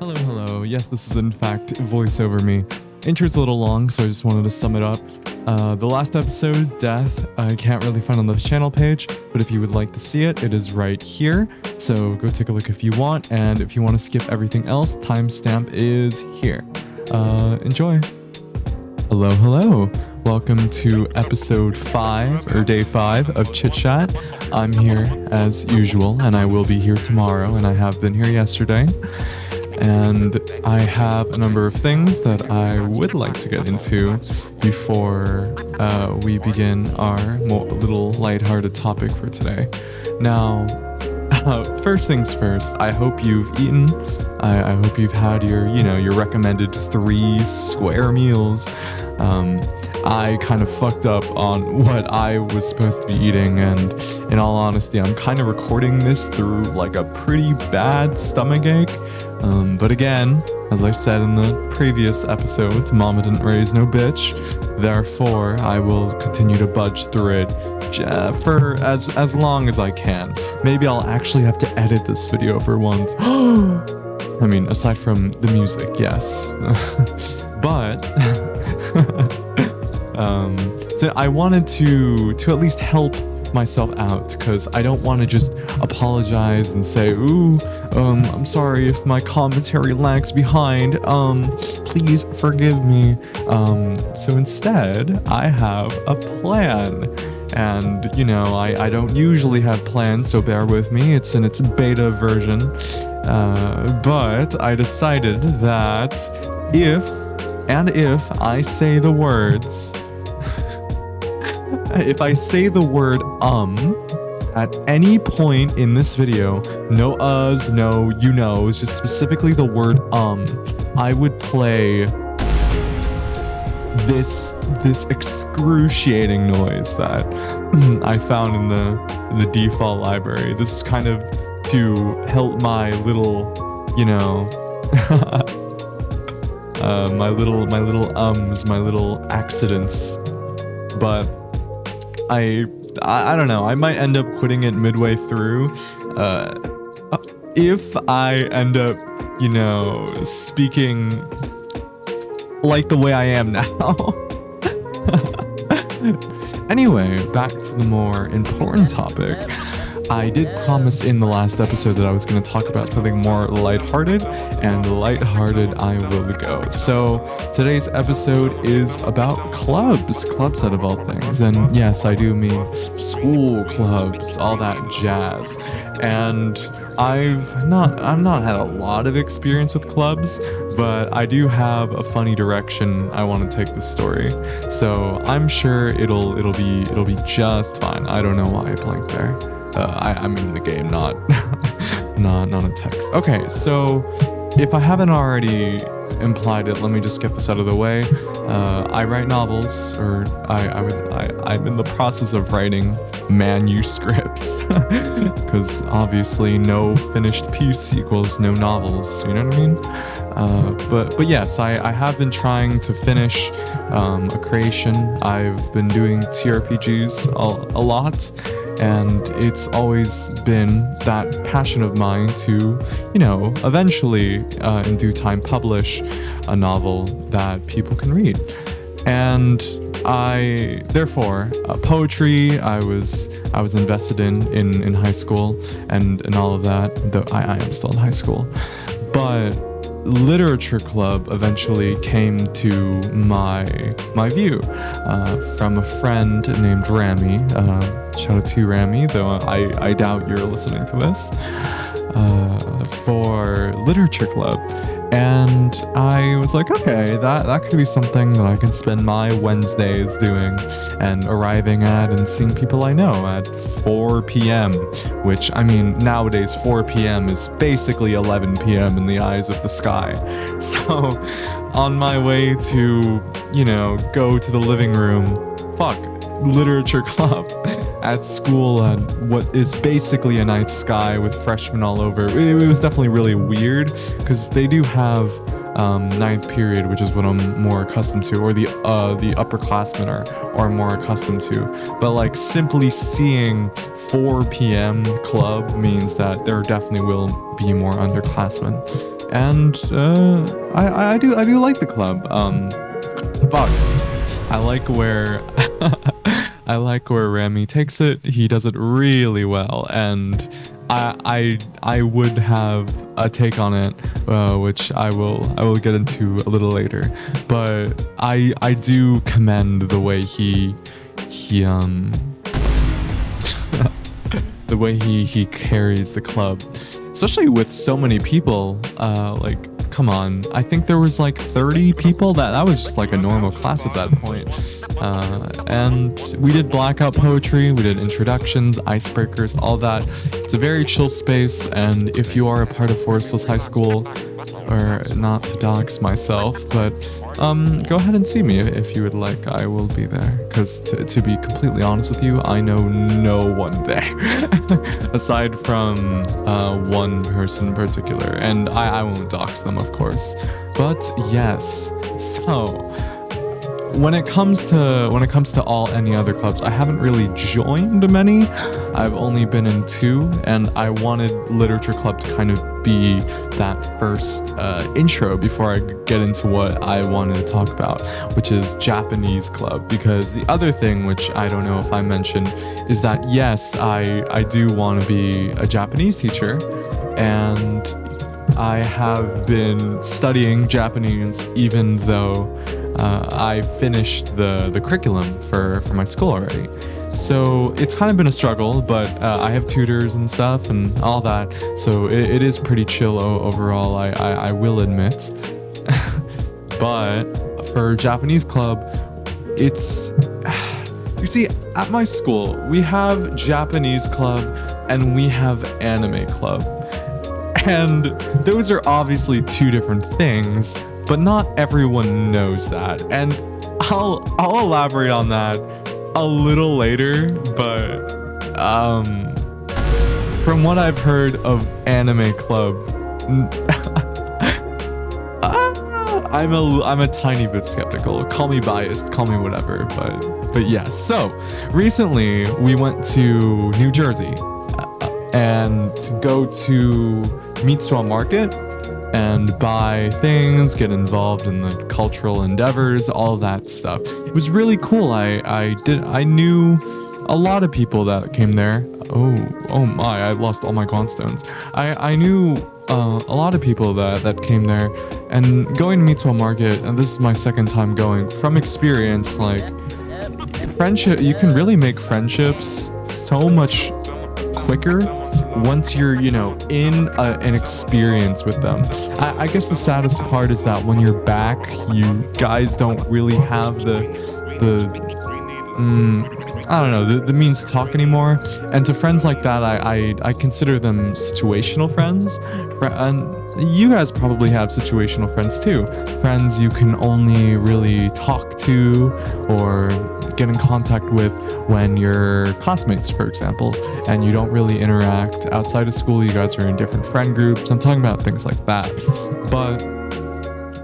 Hello, hello. Yes, this is in fact voiceover me. Intro's a little long, so I just wanted to sum it up. The last episode, Death, I can't really find on the channel page, but if you would like to see it, it is right here. So go take a look if you want, and if you want to skip everything else, timestamp is here. Enjoy. Hello, hello. Welcome to episode 5, or day 5 of Chit Chat. I'm here as usual, and I will be here tomorrow, and I have been here yesterday. And I have a number of things that I would like to get into before we begin our little lighthearted topic for today. Now, first things first, I hope you've eaten. I hope you've had your recommended 3 square meals. I kind of fucked up on what I was supposed to be eating, and in all honesty, I'm kind of recording this through like a pretty bad stomachache. But again, as I said in the previous episodes, Mama didn't raise no bitch. Therefore, I will continue to budge through it for as long as I can. Maybe I'll actually have to edit this video for once. I mean, aside from the music, yes. But so I wanted to at least help myself out, because I don't want to just apologize and say, I'm sorry if my commentary lags behind, please forgive me. So instead, I have a plan. And, I don't usually have plans, so bear with me. It's in its beta version. But I decided that if I say the words... If I say the word at any point in this video, no uhs, no you knows, just specifically the word I would play this excruciating noise that I found in the default library. This is kind of to help my little, my little accidents. But I don't know, I might end up quitting it midway through, if I end up, speaking like the way I am now. Anyway, back to the more important topic. I did promise in the last episode that I was going to talk about something more lighthearted, and lighthearted I will go. So today's episode is about clubs out of all things. And yes, I do mean school clubs, all that jazz. And I've not had a lot of experience with clubs, but I do have a funny direction I want to take this story. So I'm sure it'll be just fine. I don't know why I blanked there. I'm in the game, not a text. Okay, so if I haven't already implied it, let me just get this out of the way. I write novels, or I'm in the process of writing manuscripts, because obviously no finished piece equals no novels. You know what I mean? But yes, I have been trying to finish a creation. I've been doing TRPGs a lot. And it's always been that passion of mine to, eventually, in due time, publish a novel that people can read. And therefore, poetry, I was invested in high school and all of that, though I am still in high school. But literature club eventually came to my view from a friend named Rami. Shout out to Rami, though I doubt you're listening to this, for literature club. And I was like, okay, that could be something that I can spend my Wednesdays doing, and arriving at and seeing people I know at 4 p.m., which, I mean, nowadays 4 p.m. is basically 11 p.m. in the eyes of the sky. So on my way to, go to the living room, literature club at school at what is basically a night sky with freshmen all over. It was definitely really weird, because they do have ninth period, which is what I'm more accustomed to, or the upperclassmen are more accustomed to. But like simply seeing 4 p.m. club means that there definitely will be more underclassmen. and I do like the club. But I like where I like where Rami takes it. He does it really well, and I would have a take on it, which I will get into a little later. But I do commend the way he the way he carries the club, especially with so many people. Like, come on, I think there was like 30 people. That was just like a normal class at that point. And we did blackout poetry, we did introductions, icebreakers, all that. It's a very chill space, and if you are a part of Forest Hills High School, or not to dox myself, but go ahead and see me if you would like. I will be there, because to be completely honest with you, I know no one there aside from one person in particular, and I won't dox them, of course. But yes, so when it comes to all any other clubs, I haven't really joined many. I've only been in 2, and I wanted literature club to kind of be that first intro before I get into what I wanted to talk about, which is Japanese club. Because the other thing, which I don't know if I mentioned, is that yes, I do want to be a Japanese teacher, and I have been studying Japanese even though I finished the curriculum for my school already. So it's kind of been a struggle, but I have tutors and stuff and all that, so it is pretty chill overall, I will admit. But for Japanese club, it's... You see, at my school, we have Japanese club and we have anime club. And those are obviously 2 different things, but not everyone knows that. And I'll elaborate on that a little later, but from what I've heard of anime club, I'm a tiny bit skeptical. Call me biased, call me whatever, but yeah. So recently we went to New Jersey and to go to Mitsuwa Market and buy things, get involved in the cultural endeavors, all of that stuff. It was really cool. I knew a lot of people that came there. Oh my, I lost all my Gauntstones. I knew a lot of people that came there, and going to Mitsuwa Market, and this is my second time going, from experience, like, friendship, you can really make friendships so much quicker once you're, in an experience with them. I guess the saddest part is that when you're back, you guys don't really have the means to talk anymore. And to friends like that, I consider them situational friends. And you guys probably have situational friends too. Friends you can only really talk to or get in contact with when you're classmates, for example, and you don't really interact outside of school. You guys are in different friend groups. I'm talking about things like that. But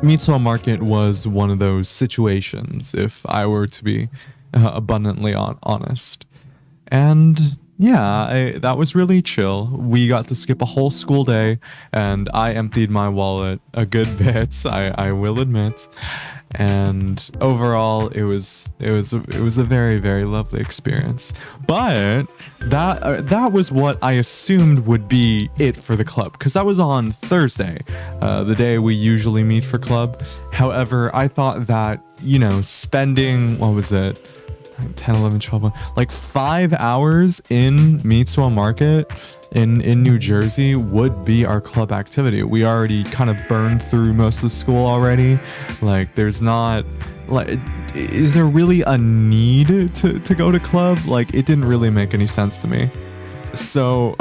Mitsuwa Market was one of those situations, if I were to be abundantly honest. And yeah, that was really chill. We got to skip a whole school day, and I emptied my wallet a good bit, I will admit. And overall, it was a very, very lovely experience. But that was what I assumed would be it for the club, because that was on Thursday, the day we usually meet for club. However, I thought that, spending, what was it, 10, 11, 12, like 5 hours in Mitsuwa Market in New Jersey would be our club activity. We already kind of burned through most of school already. Like, there's not, like, is there really a need to go to club? Like, it didn't really make any sense to me. So,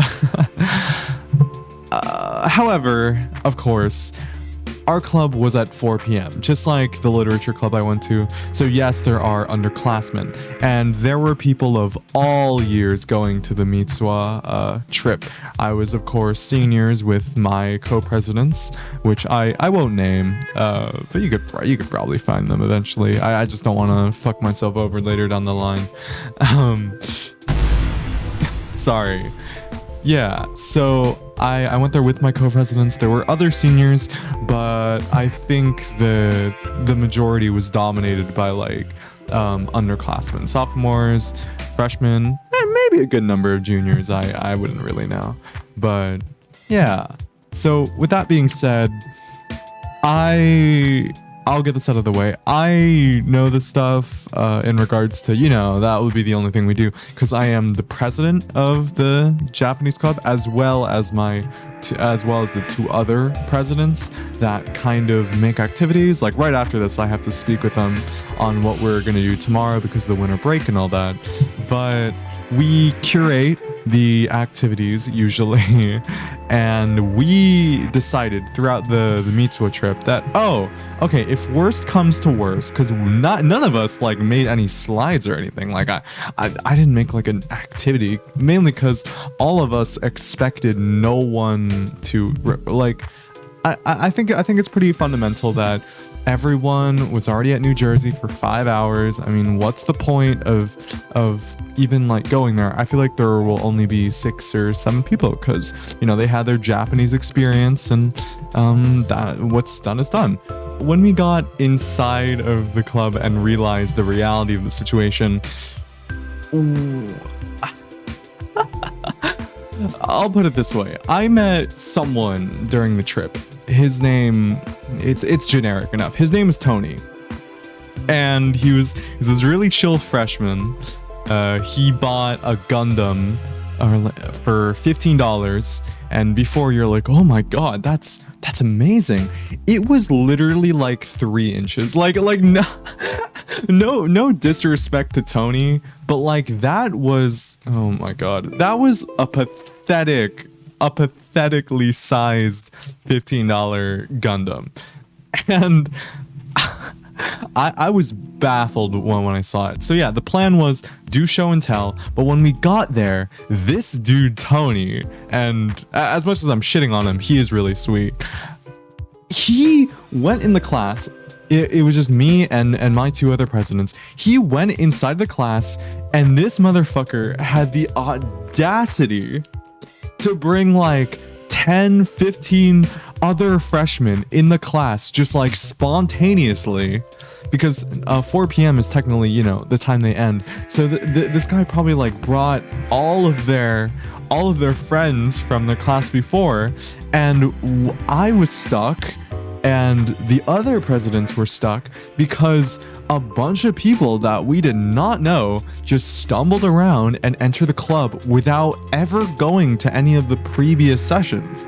however, of course, our club was at 4 p.m., just like the literature club I went to. So yes, there are underclassmen, and there were people of all years going to the Mitsuwa trip. I was, of course, seniors with my co-presidents, which I won't name, but you could probably find them eventually. I just don't want to fuck myself over later down the line. Sorry. Yeah, so I went there with my co-presidents. There were other seniors, but I think the majority was dominated by like underclassmen, sophomores, freshmen, and maybe a good number of juniors. I wouldn't really know, but yeah. So with that being said, I'll get this out of the way. I know this stuff in regards to, that would be the only thing we do, because I am the president of the Japanese club, as well as the two other presidents that kind of make activities. Like right after this, I have to speak with them on what we're going to do tomorrow because of the winter break and all that. But we curate the activities usually, and we decided throughout the Mitsuo trip that, okay, if worst comes to worst, because none of us like made any slides or anything, like I didn't make like an activity, mainly because all of us expected no one to like. I think it's pretty fundamental that everyone was already at New Jersey for 5 hours. I mean, what's the point of even like going there? I feel like there will only be 6 or 7 people because, they had their Japanese experience, and that what's done is done. When we got inside of the club and realized the reality of the situation, I'll put it this way. I met someone during the trip. His name, it's generic enough. His name is Tony. And he's this really chill freshman. He bought a Gundam for $15. And before you're like, oh my god, that's amazing. It was literally like 3 inches. Like no disrespect to Tony, but like that was, oh my god, that was a pathetically sized $15 Gundam. And I was baffled when I saw it. So yeah, the plan was do show and tell, but when we got there, this dude Tony, and as much as I'm shitting on him, he is really sweet. He went in the class. It was just me and my 2 other presidents. He went inside the class, and this motherfucker had the audacity to bring like 10, 15 other freshmen in the class just like spontaneously, because 4 p.m. is technically, the time they end. So this guy probably like brought all of their friends from the class before, and I was stuck. And the other presidents were stuck because a bunch of people that we did not know just stumbled around and entered the club without ever going to any of the previous sessions.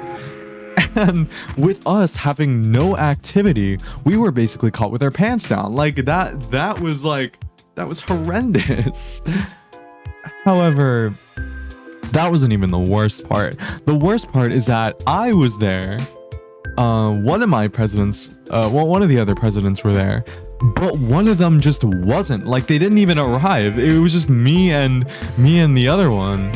And with us having no activity, we were basically caught with our pants down. Like that was horrendous. However, that wasn't even the worst part. The worst part is that I was there. One of the other presidents were there, but one of them just wasn't. Like they didn't even arrive. It was just me and the other one,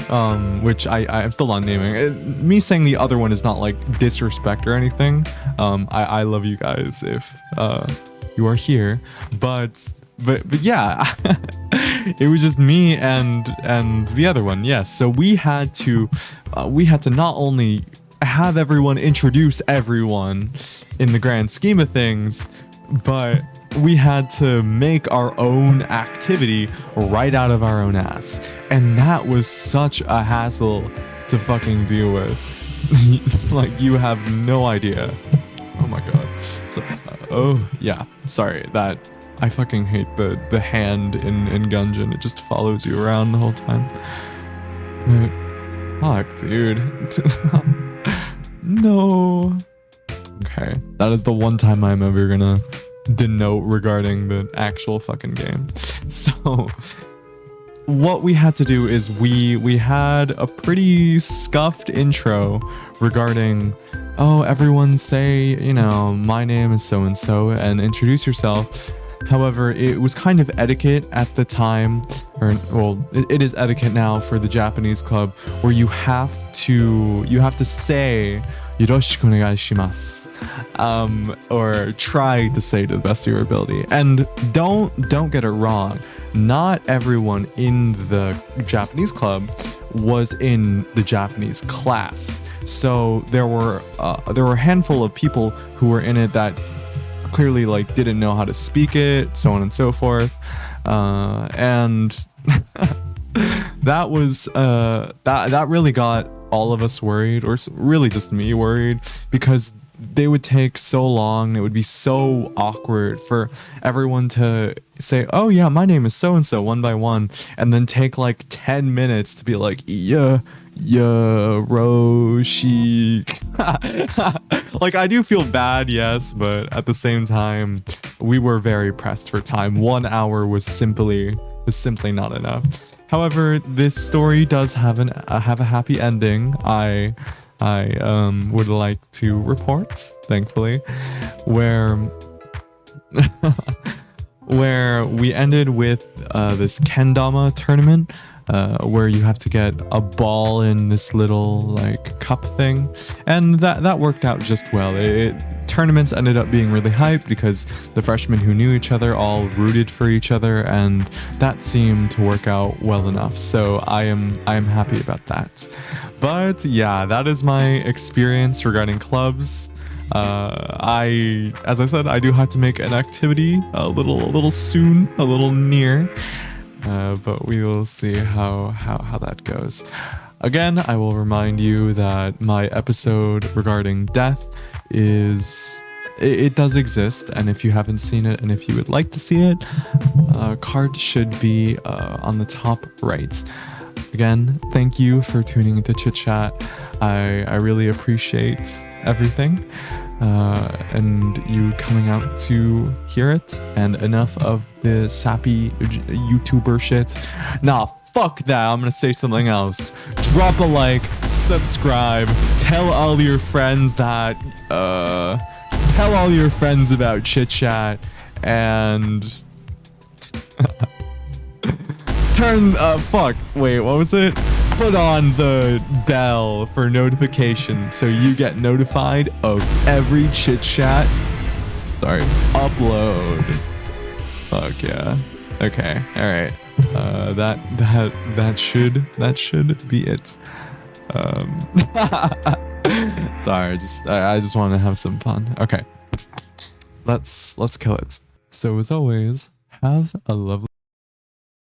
which I'm still not naming. Me saying the other one is not like disrespect or anything. I love you guys if you are here, but yeah, it was just me and the other one. Yes, so we had to not only have everyone introduce everyone in the grand scheme of things, but we had to make our own activity right out of our own ass. And that was such a hassle to fucking deal with. Like, you have no idea. Oh my god. So, oh yeah, sorry, that I fucking hate the hand in Gungeon. It just follows you around the whole time. But, fuck, dude. No. Okay, that is the one time I'm ever gonna denote regarding the actual fucking game. So what we had to do is we had a pretty scuffed intro regarding, everyone say, my name is so and so and introduce yourself. However, it was kind of etiquette at the time, or it is etiquette now for the Japanese club, where you have to say "Yoroshiku onegai shimasu," or try to say to the best of your ability. And don't get it wrong, not everyone in the Japanese club was in the Japanese class. So there were a handful of people who were in it that clearly like didn't know how to speak it, so on and so forth. And that was that really got all of us worried, or really just me worried, because they would take so long. It would be so awkward for everyone to say, oh yeah, my name is so and so, one by one, and then take like 10 minutes to be like, yeah, Roshi. Like, I do feel bad, yes, but at the same time, we were very pressed for time. 1 hour was simply not enough. However, this story does have a happy ending. I would like to report, thankfully, where where we ended with this kendama tournament, where you have to get a ball in this little like cup thing, and that worked out just well. Tournaments ended up being really hyped because the freshmen who knew each other all rooted for each other, and that seemed to work out well enough. So I am happy about that. But yeah, that is my experience regarding clubs. As I said, I do have to make an activity a little soon, a little near. But we will see how that goes. Again, I will remind you that my episode regarding death it does exist, and if you haven't seen it and if you would like to see it, card should be on the top right. Again, thank you for tuning into Chit Chat. I really appreciate everything, and you coming out to hear it, and enough of the sappy YouTuber shit. Nah, fuck that. I'm gonna say something else. Drop a like, subscribe, tell all your friends that, tell all your friends about Chit Chat, and wait, what was it? Put on the bell for notification so you get notified of every Chit Chat upload. Fuck yeah. Okay, alright. That should be it. Sorry, I just want to have some fun. Okay. Let's kill it. So as always, have a lovely